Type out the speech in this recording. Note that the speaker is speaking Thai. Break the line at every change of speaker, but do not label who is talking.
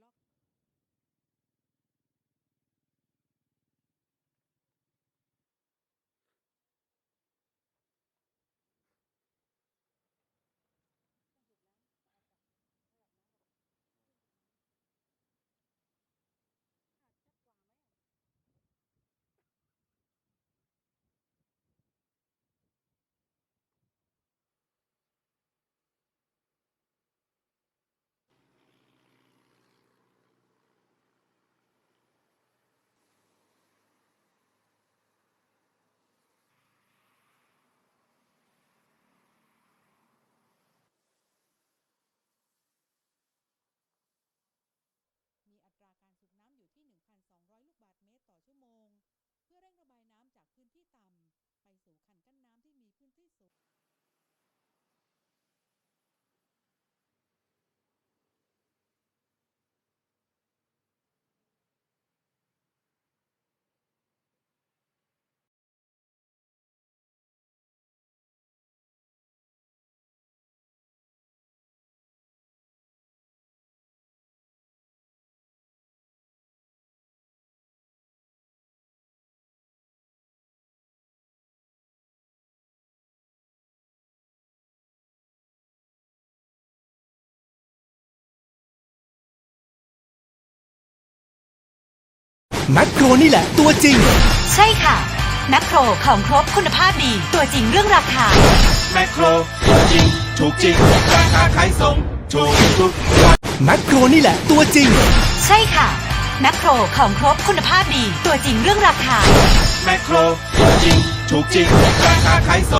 ล็อกต้องสูบน้ำออกจากระดับน้ำแบบชัดกว่าไหมอ่ะมีอัตราการสูบน้ำอยู่ที่ 1,200 ลูกบาศก์เมตรต่อชั่วโมงเพื่อเร่งระบายน้ำจากพื้นที่ต่ำไปสู่คันกั้นน้ำที่มีพื้นที่สูง
แมคโครนี่แหละตัวจริง
ใช่ค่ะแมคโครของครบคุณภาพดีตัวจริงเรื่องราคา
แมคโครตัวจริงถูกจริงราคาขายส่งถูกทุกวัน
แมคโครนี่แหละตัวจริง
ใช่ค่ะแมคโครของครบคุณภาพดีตัวจริงเรื่องราคา
แมคโครตัวจริงถูกจริงราคาขายส่ง